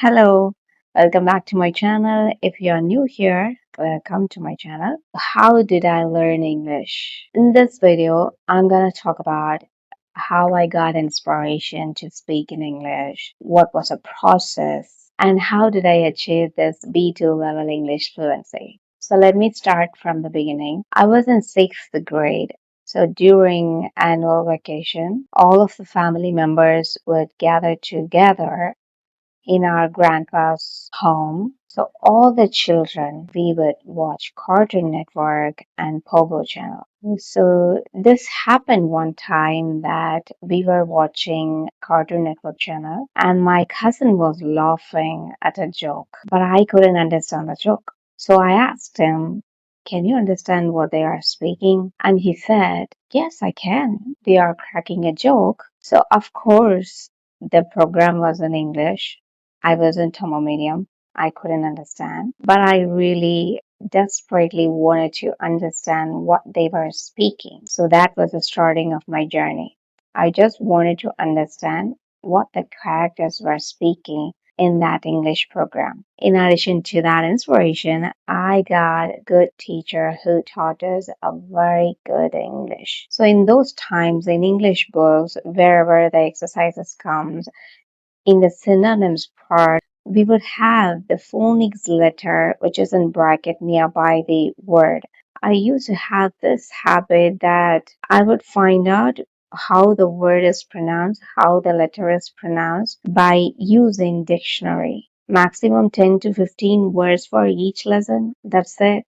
Hello, welcome back to my channel. If you're new here, welcome to my channel. How did I learn English? In this video, I'm gonna talk about how I got inspiration to speak in English, what was a process, and how did I achieve this B2 level English fluency. So let me start from the beginning. I was in sixth grade. So during annual vacation, all of the family members would gather together in our grandpa's home. So all the children, we would watch Cartoon Network and Pogo channel. So this happened one time that we were watching Cartoon Network channel and my cousin was laughing at a joke, but I couldn't understand the joke. So I asked him, can you understand what they are speaking? And he said, yes, I can. They are cracking a joke. So of course, the program was in English. I was in Tamil medium. I couldn't understand, but I really desperately wanted to understand what they were speaking. So that was the starting of my journey. I just wanted to understand what the characters were speaking in that English program. In addition to that inspiration, I got a good teacher who taught us a very good English. So in those times in English books, wherever the exercises comes, in the synonyms part, we would have the phonics letter, which is in bracket nearby the word. I used to have this habit that I would find out how the word is pronounced, how the letter is pronounced by using dictionary. Maximum 10 to 15 words for each lesson. That's it.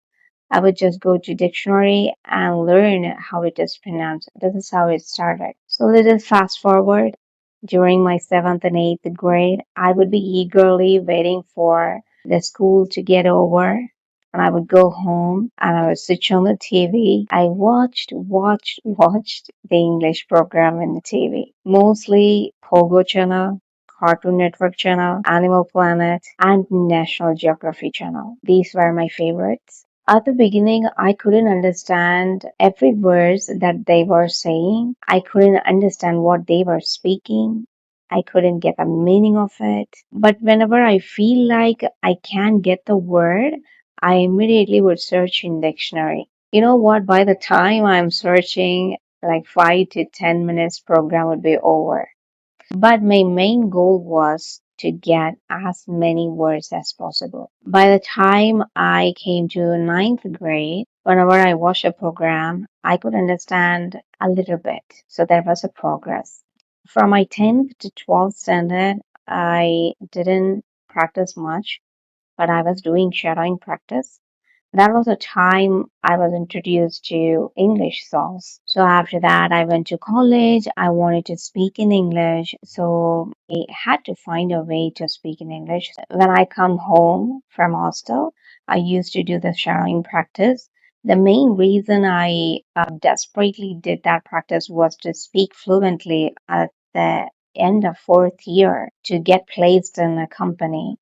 I would just go to dictionary and learn how it is pronounced. This is how it started. So let us fast forward. During my seventh and eighth grade, I would be eagerly waiting for the school to get over. And I would go home and I would switch on the TV. I watched the English program in the TV. Mostly Pogo channel, Cartoon Network channel, Animal Planet, and National Geography channel. These were my favorites. At the beginning, I couldn't understand every word that they were saying. I couldn't understand what they were speaking. I couldn't get the meaning of it. But whenever I feel like I can't get the word, I immediately would search in dictionary. You know what? By the time I'm searching, like 5 to 10 minutes program would be over. But my main goal was to get as many words as possible. By the time I came to ninth grade, whenever I watched a program, I could understand a little bit. So there was a progress. From my 10th to 12th standard, I didn't practice much, but I was doing shadowing practice. That was the time I was introduced to English songs. So after that, I went to college. I wanted to speak in English. So I had to find a way to speak in English. When I come home from hostel, I used to do the shadowing practice. The main reason I desperately did that practice was to speak fluently at the end of fourth year to get placed in a company,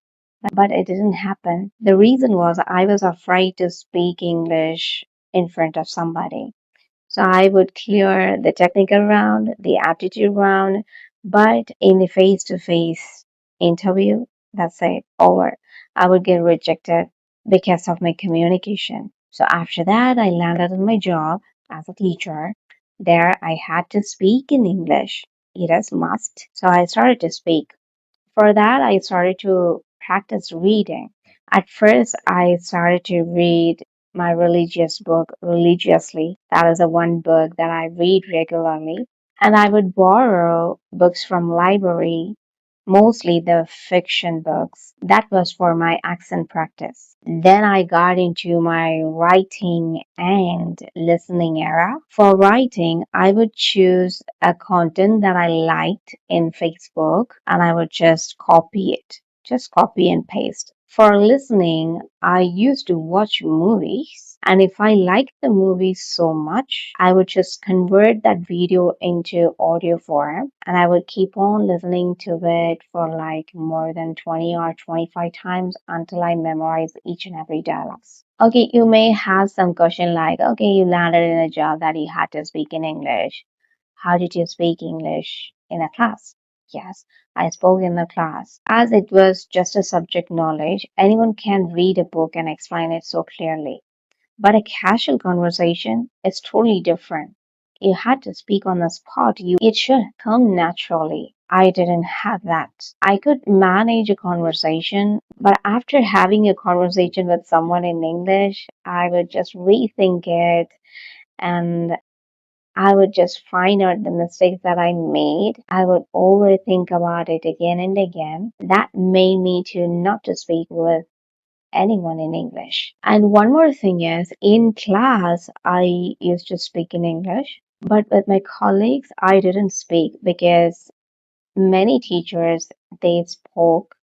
but it didn't happen. The reason was I was afraid to speak English in front of somebody. So I would clear the technical round, the aptitude round, but in the face to face interview, that's it, over. I would get rejected because of my communication. So after that, I landed in my job as a teacher. There, I had to speak in English. It is must. So I started to speak. For that, I started to practice reading. At first, I started to read my religious book religiously. That is the one book that I read regularly. And I would borrow books from library, mostly the fiction books. That was for my accent practice. Then I got into my writing and listening era. For writing, I would choose a content that I liked in Facebook and I would just copy it. Just copy and paste. For listening, I used to watch movies, and if I liked the movie so much, I would just convert that video into audio form and I would keep on listening to it for like more than 20 or 25 times until I memorize each and every dialogues. Okay, you may have some question like, okay, you landed in a job that you had to speak in English. How did you speak English in a class? Yes, I spoke in the class. As it was just a subject knowledge, anyone can read a book and explain it so clearly. But a casual conversation is totally different. You had to speak on the spot. It should come naturally. I didn't have that. I could manage a conversation, but after having a conversation with someone in English, I would just rethink it and I would just find out the mistakes that I made. I would overthink about it again and again. That made me to not to speak with anyone in English. And one more thing is, in class, I used to speak in English, but with my colleagues, I didn't speak because many teachers they spoke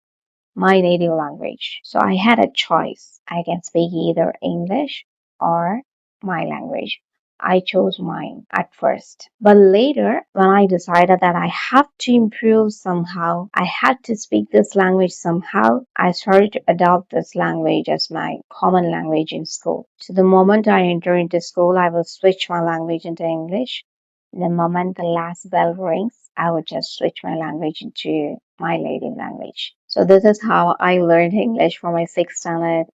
my native language. So I had a choice. I can speak either English or my language. I chose mine at first. But later, when I decided that I have to improve somehow, I had to speak this language somehow, I started to adopt this language as my common language in school. So the moment I enter into school, I will switch my language into English. The moment the last bell rings, I would just switch my language into my native language. So this is how I learned English from my sixth standard,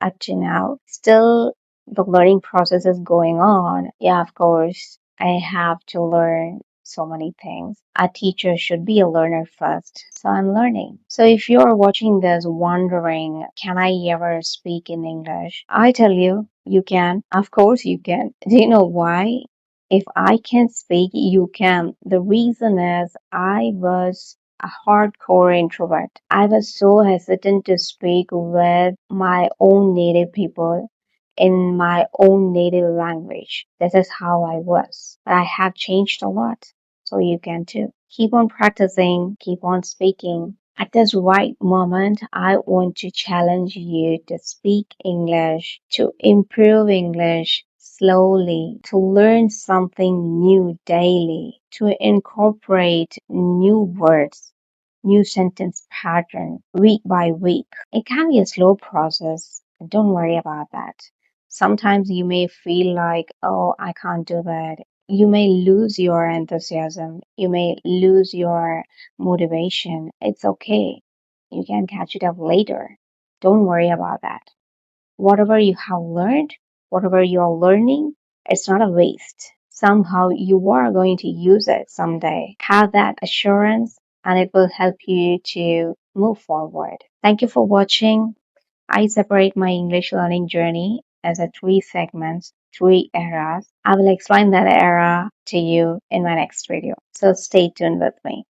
up to now. Still, the learning process is going on. Yeah, of course, I have to learn so many things. A teacher should be a learner first. So I'm learning. So if you're watching this wondering, can I ever speak in English? I tell you, you can. Of course you can. Do you know why? If I can speak, you can. The reason is I was a hardcore introvert. I was so hesitant to speak with my own native people in my own native language. This is how I was. But I have changed a lot. So you can too. Keep on practicing, keep on speaking. At this right moment, I want to challenge you to speak English, to improve English slowly, to learn something new daily, to incorporate new words, new sentence pattern week by week. It can be a slow process. Don't worry about that. Sometimes you may feel like, oh, I can't do that. You may lose your enthusiasm. You may lose your motivation. It's okay. You can catch it up later. Don't worry about that. Whatever you have learned, whatever you are learning, it's not a waste. Somehow you are going to use it someday. Have that assurance and it will help you to move forward. Thank you for watching. I separate my English learning journey as a three segments, three eras. I will explain that era to you in my next video. So stay tuned with me.